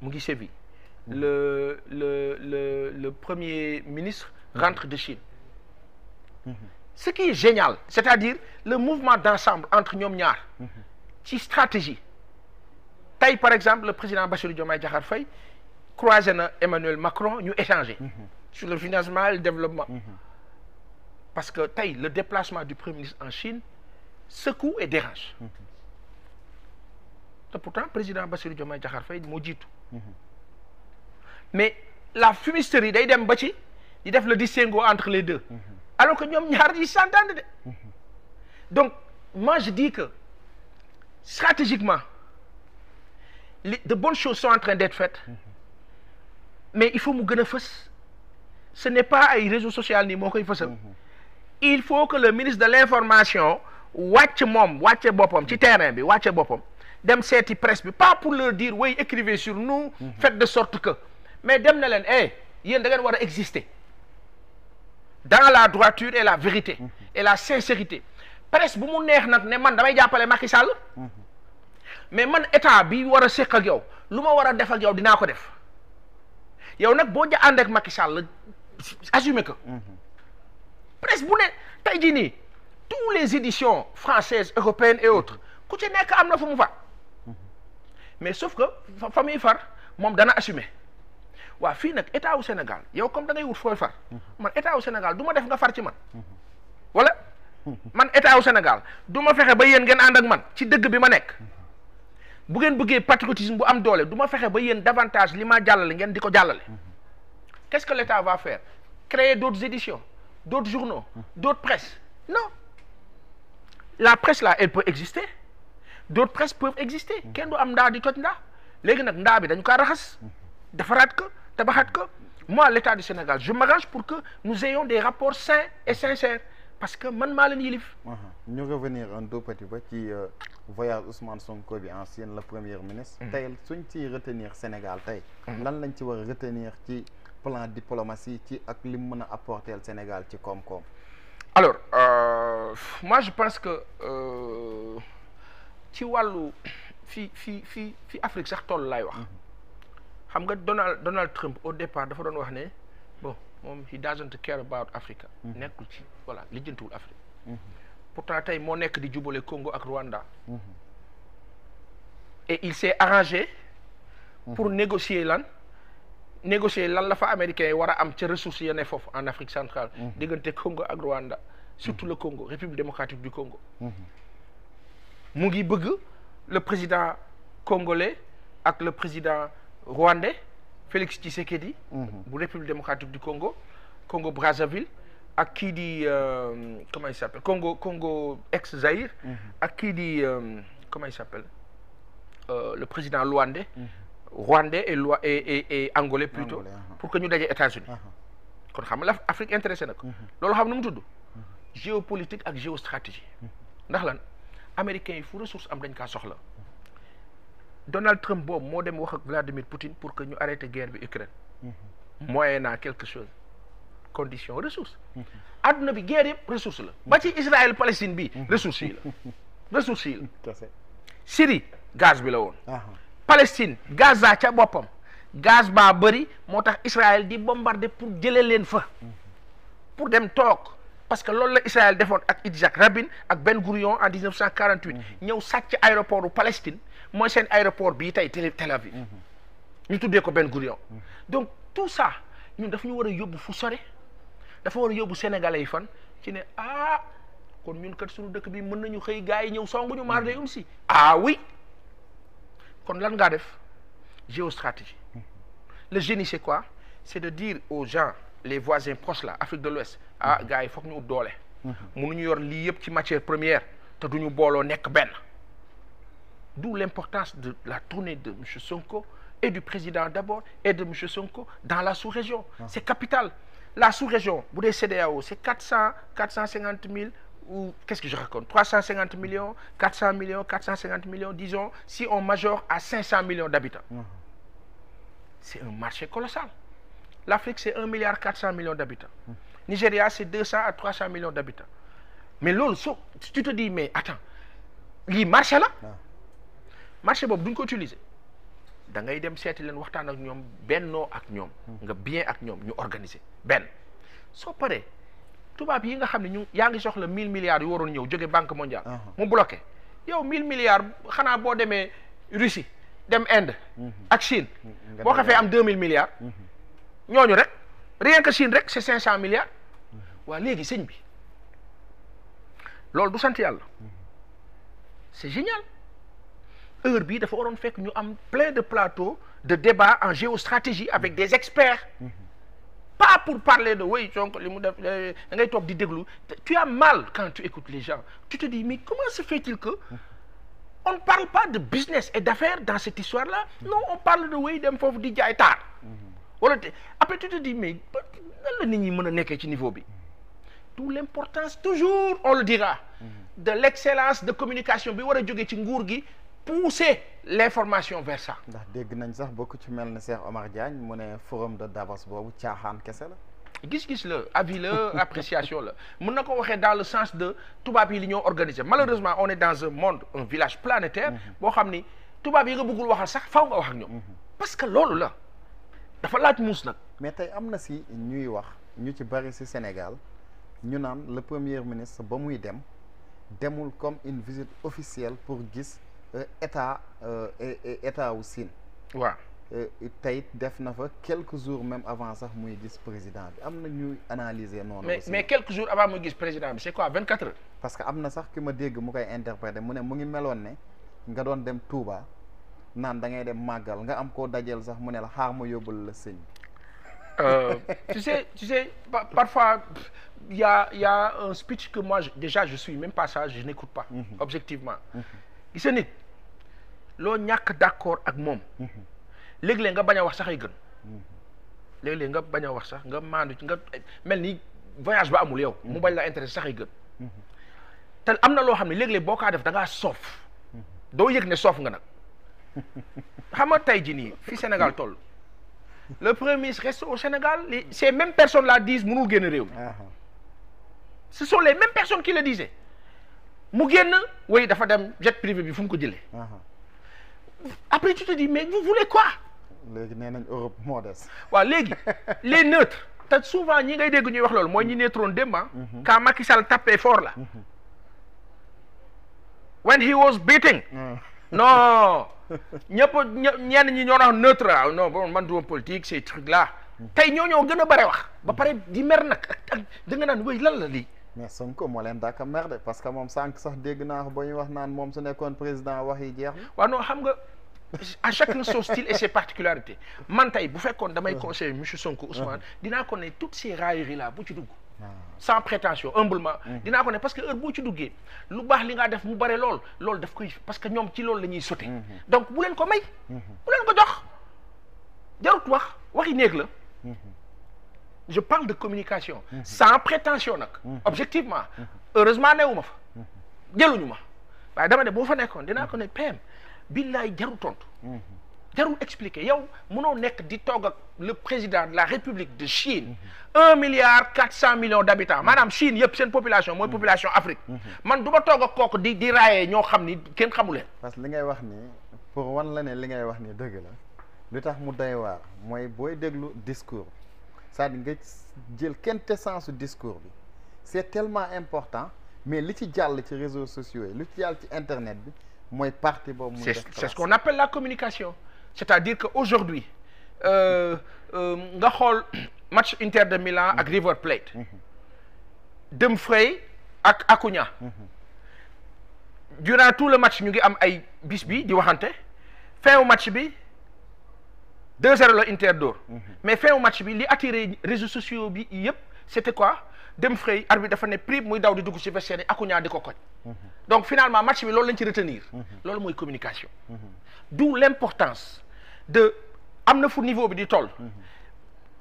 mu ngi Séville. Le premier ministre rentre de Chine. Ce qui est génial, c'est-à-dire le mouvement d'ensemble entre ñoom ñaar ci stratégie. Tey par exemple le président Bassirou Diomaye Diakhar Faye croisé na Emmanuel Macron ñu échanger sur le financement et le développement. Parce que tey le déplacement du premier ministre en Chine secoue et dérange. te pourtant président Bassirou Diomaye Diakhar Faye moo jiitu. Mais la fumisterie day dem ba ci di def le distinguo entre les deux. Alors que ñoom ñaar ils s'entendent de. Donc moi je dis que stratégiquement de bonnes choses sont en train d'être faites. Mais il faut mu gën a fës. Ce n'est pas ay réseaux sociaux nii moo koy fësal. Il faut que le ministre de l'information wàcc moom wàcce boppam ci terrain bi wàcce boppam dem seeti presse bi pas pour leur dire oui écrivez sur nous. Faites de sorte que mais dem na leen yéen da ngeen war a exister dans la droiture et la vérité et la sincérité. Presse bu mu neex nag ne man damay jàppale Macky Sall mais man état bi war a séq ak yow lu ma war a def ak yow dinaa ko def yow nag boo ànd ak Macky Sall assumer que presse bu ne tey jii nii tous les éditions françaises européennes et autres ku ci nekk am na fu mu far mais sauf que fa muy far moom dana assumer. Waa fii nag état wu Sénégal yow comme da ngay wut fooy far man état wu Sénégal du ma def nga far ci man wala man état wu Sénégal du ma fexe ba yéen ngeen ànd ak man ci dëgg bi ma nekk bu ngeen bëggee patriotisme bu am doole du ma fexe ba yéen davantage li ma jàllale ngeen di ko jàllale. Qu'est-ce que l'État va faire? Créer d'autres éditions, d'autres journaux, d'autres presses? Non. La presse là elle peut exister, d'autres presses peuvent exister. Kenn du am ndaa di toj ndaa léegi nag ndaa bi dañu kaa raxas defaraat ko tabaxaat ko. Moi l'État du Sénégal je m'arrange pour que nous ayons des rapports sains et sincères parce que man maa leen yilif. ñu revenir un tout petit peu ci voyage Ousmane Sonko bi en Chine le premier ministre. tey suñ ciy retenir Sénégal tey. lan lañ ci war a retenir ci plan diplomatie ci ak li mu mën a apporter le Sénégal ci koom-koom. Alors moi je pense que ci wàllu fi Afrique sax toll laay wax. xam nga Donald Trump au départ dafa doon wax ne bon moom he doesn't care about Africa. nekkul ci voilà lijjantiwul Afrique. Pourtant tey moo nekk di jubale Congo ak Rwanda. Et il s'est arrangé pour négocier lan la fa américains yi war a am ca ressources ya ne foofu en Afrique centrale. diggante Congo ak Rwanda surtout le Congo République démocratique du Congo. mu ngi bëgg le président congolais ak le président rwandais Félix Tshisekedi bu République démocratique du Congo Brazzaville ak kii di comment il s'appelle Congo ex Zaïre ak kii di comment il s'appelle le président rwandais et angolais plutôt pour que ñu daje États-Unis kon xam nga Afrique intéressé na ko loolu xam na mu tudd géopolitique ak géostratégie ndax lan américains yi fu ressource am dañ kaa soxla Donald Trump boobu moo dem wax ak Vladimir Poutine pour que ñu arrêté guerre bi Ukraine moyennant quelque chose condition ressource adduna bi guerre yëpp ressource la ba ci Israël Palestine bi ressource yi la Syrie gaz bi la woon Palestine Gaza ca boppam gaz baa bëri moo tax Israël di bombarder pour jëlee leen fa pour dem toog parce que loolu la Israël defoon ak Yitzhak Rabin ak Ben Gourion en 1948 ñëw sàcc aéroport u Palestine mooy seen aéroport bii tey Tel Aviv ñu tuddee ko Ben Gourion donc tout ça ñun dafa ñu war a yóbbu fu sore dafa war a yóbbu sénégalais yi fan ci ne kon ñun kat suñu dëkk bi mën nañu xëy gars yi ñëw songuñu maar day si oui kon lan ngaa def géostratégie le génie c'est quoi? C'est de dire aux gens les voisins proches là Afrique de l'Ouest gars yi foog ñu ut doole mënuñu yor lii yëpp ci matière première te duñu booloo nekk benn. D'où l'importance de la tournée de M. Sonko et du président d'abord et de M. Sonko dans la sous-région. C'est capital. La sous-région, bu dee CEDEAO, c'est 450 000 ou qu'est-ce que je raconte 350 millions, 400 millions, 450 millions, disons, si on majore à 500 millions d'habitants. C'est un marché colossal. L'Afrique, c'est 1,4 milliard d'habitants. Nigeria, c'est 200 à 300 millions d'habitants. Mais loolu si tu te dis, mais attends, lii marché la marché boobu duñ ko utiliser da ngay dem seeti leen waxtaan ak ñoom bennoo ak ñoom nga bien ak ñoom ñu organiser benn soo paree tubaab yi nga xam ne ñu yaa ngi soxla 1000 milliards yu waroon ñëw jóge banque mondiale mu bloqué yow 1000 milliards xanaa boo demee Russie dem Inde ak Chine boo xafee am 2000 milliards ñooñu rek rien que Chine rek c'est 500 milliards waa léegi sëñ bi loolu du sant yàlla c'est génial heure bii dafa waroon fekk ñu am plein de plateaux de débat en géostratégie avec des experts pas pour parler de oui donc li mu def da ngay toog di déglu tu as mal quand tu écoutes les gens tu te dis mais comment se fait-il que on ne parle pas de business et d'affaires dans cette histoire-là non on parle de oui dem foofu di jaay taar wala après tu te dis mais nan la nit ñi mën a nekkee ci niveau bi d'où l'importance toujours on le dira de l'excellence de communication bi war a jógee ci nguur gi pousser l'information vers ça. ndax dégg nañ sax bokk ci mel ne Cheikh Omar Diagne mu ne forum de Davos boobu caaxaan kese la. gis-gis la avis la appréciation la mën na ko waxee dans le sens de tubaab yi li ñoo organiser malheureusement on est dans un monde un village planétaire boo xam ni tubaab yi nga bëggul waxal sax faw nga wax ak ñoom parce que loolu la dafa laaj muus nag. mais tey am na si ñuy wax ñu ci bari si Sénégal ñu naan le premier ministre ba muy demul comme une visite officielle pour gis état wu Sine. waaw. tey def na fa quelques jours même avant sax muy gis président bi am na ñuy analyser noonu. mais quelques jours avant muy gis président bi c'est quoi 24 heures. parce que am na sax ki ma dégg mu koy interpréter mu ne mu ngi meloon ne nga doon dem Touba naan da ngay dem màggal nga am koo dajeel sax mu ne la xaar ma yóbbul la sëñ. tu sais parfois il y a un speech que moi déjà je suis même pas ça je n'écoute pas. Objectivement. gis nga nit loo ñàkk d'accord ak moom. léeg-léeg nga bañ a wax sax ay gën léeg-léeg nga bañ a wax sax nga maandu ci nga mel ni voyage ba amul yow mu bañ la intéressé sax ay gën te am na loo xam ne léeg-léeg boo kaa def da ngaa soof doo yëg ne soof nga nag xam nga tey jii nii fi Sénégal toll le premier ministre reste au Sénégal ces mêmes personnes là disent mënul génn réew mi ce sont les mêmes personnes qui le disaient mu génn way dafa dem jet privé bi fu mu ko jëlee après tu te dis mais vous voulez quoi. léegi nee nañ Europe moo des. waaw léegi les neutres te souvent ñi ngay dégg ñuy wax loolu mooy ñi neutroon démb quand Macky Sall tapé fort là. when he was beating. non ñëpp ñenn ñi ñoo naan neutre ah non bon man duma politique ces trucs là. tey ñoo gën a bare wax. ba pare di mer nag ak da nga naan wéy lan la lii. mais Sonko moo leen dàkk mer de parce que moom sànq sax dégg naa ko ba ñu wax naan moom su nekkoon président wax yi jeex na. waaw non xam nga à chacun son style et ses particularités man tey bu fekkoon damay conseiller monsieur Sonko Ousmane dinaa ko ne toutes ces railleries là bu ci dugg. sans prétention humblement. dinaa ko ne parce que heure boo ci duggee lu baax li nga def mu bare loolu daf koy parce que ñoom ci loolu la ñuy sauter. donc bu leen ko may. bu leen ko jox jarut waxi néeg la. je parle de communication sans prétention nag objectivement heureusement newuma fa jëluñu ma waaye dama ne boo fa nekkoon dinaa ko ne PM billaay jarul tontu jarul expliquer yow mënoo nekk di toog ak le président de la République de Chine 1,4 milliard d'habitants maanaam Chine yëpp seen population mooy population Afrique man du ma toog ak kooku di raayee ñoo xam ni kenn xamu leen. parce que li ngay wax nii pour wan la ne li ngay wax nii dëgg la li tax mu doy waar mooy booy déglu discours c'est-à-dire nga jël quintessence su discours bi c'est tellement important mais li ci jàll ci réseaux sociaux yi li ci jàll ci internet bi mooy partie boobu muy def c'est ce qu'on appelle la communication c'est-à-dire que aujourd'hui nga xool match Inter de Milan ak River Plate Dumfries ak Acuna durant tout le match ñu ngi am ay bis bi di waxante fin au match bi 2-0 la Inter door mais fin au match bi li attiré réseaux sociaux bi yëpp c'était quoi Dumfries arbitre dafa ne prix muy daw di dugg ci vestiaire Acuna di ko koñ donc finalement match bi loolu lañ ci retenir loolu mooy communication d'où l'importance de am na fu niveau bi di toll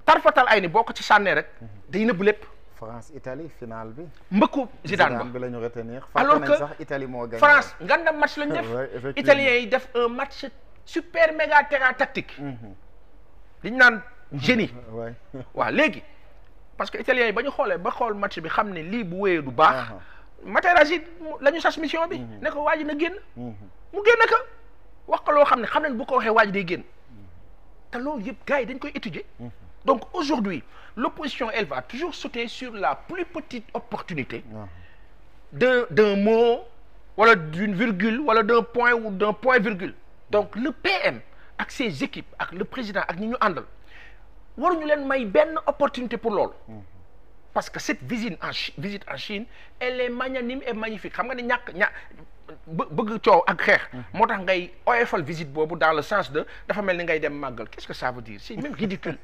tarfatal ay ni boo ko ci sànnee rek day nëbb lépp France Italie finale bi mbëkku Zidane bi la ñu retenir alors que sax Italie moo gagné France ngandam match lañ def italiens yi def un match super méga terrain tactique li ñu naan génie waaw léegi parce que italiens yi ba ñu xoolee ba xool match bi xam ne lii bu wéyee du baax Materazzi la ñu sas mission bi ne ko waa ji na génn mu génn ka wax ko loo xam ne xam nañ bu ko waxee waa ji day génn te loolu yëpp gars yi dañ koy étudier. Donc aujourd'hui l'opposition elle va toujours sauter sur la plus petite opportunité d'un mot wala d'une virgule wala d'un point ou d'un point virgule. Donc le PM ak ses équipes ak le président ak ñi ñu àndal waruñu leen may benn opportunité pour loolu. Parce que cette visite en Chine elle est magnanime et magnifique xam nga ne bëgg coow ak xeex moo tax ngay oyofal visite boobu dans le sens de dafa mel ni ngay dem màggal. Qu'est-ce que ça veut dire? C'est même ridicule.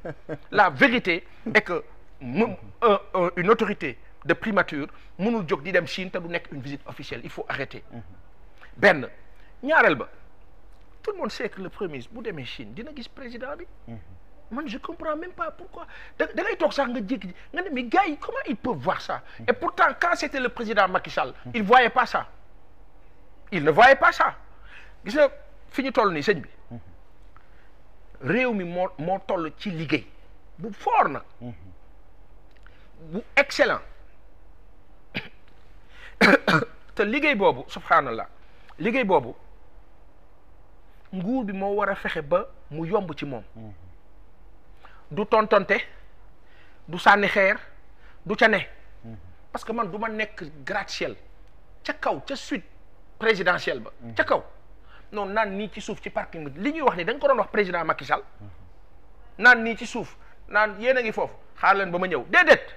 La vérité est que une autorité de primature mënul jóg di dem Chine te du nekk une visite officielle. Il faut arrêter. benn ñaareel ba tout le monde sait que le premier ministre bu demee Chine dina gis président bi. Man je comprends même pas pourquoi da ngay toog sax nga jékki nga ne mais gars yi comment ils peuvent voir ça? Et pourtant quand c'était le président Macky Sall il voyait pas ça. Il ne voyait pas ça. Gis nga fi ñu toll nii sëñ bi réew mi moo toll ci liggéey bu fort nag bu excellent te liggéey boobu subhanallah liggéey boobu nguur bi moo war a fexe ba mu yomb ci moom. Du tontonte du sànni xeer du ca ne parce que man du ma nekk gratte-ciel ca kaw ca suite présidentielle ba ca kaw non naan nii ci suuf ci parking bi li ñuy wax ni dañ ko doon wax président Macky Sall naan nii ci suuf naan yéen a ngi foofu xaar leen ba ma ñëw déedéet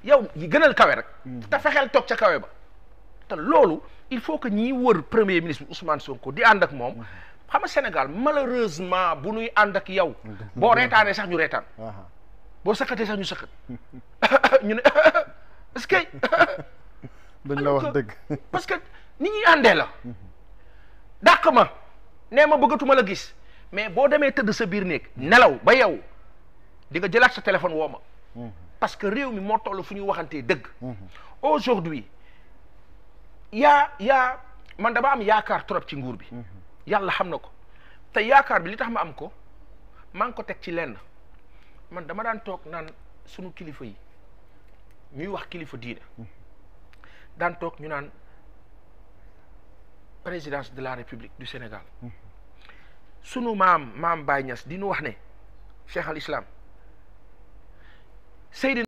yow yi gënal kawe rek te fexeel toog ca kawe ba te loolu il faut que ñiy wër premier ministre Ousmane Sonko di ànd ak moom xam nga Sénégal malheureusement bu nuy ànd ak yow boo reetaanee sax ñu reetaan boo sëkkatee sax ñu sëkkat ñu ne est-ce que dañ la wax dëgg parce que ni ñuy àndee la dàq ma nee ma bëggatuma la gis mais boo demee tëdd sa biir néeg nelaw ba yow di nga jëlaat sa téléphone woo ma parce que réew mi moo toll fu ñuy waxantee dëgg aujourd'hui yaa man dama am yaakaar trop ci nguur bi yàlla xam na ko te yaakaar bi li tax ma am ko maa ngi ko teg ci lenn man dama daan toog naan sunu kilifa yi ñuy wax kilifa diine daan toog ñu naan présidence de la République du Sénégal sunu maam Baye Niass di nu wax ne Cheikh al Islam Seydina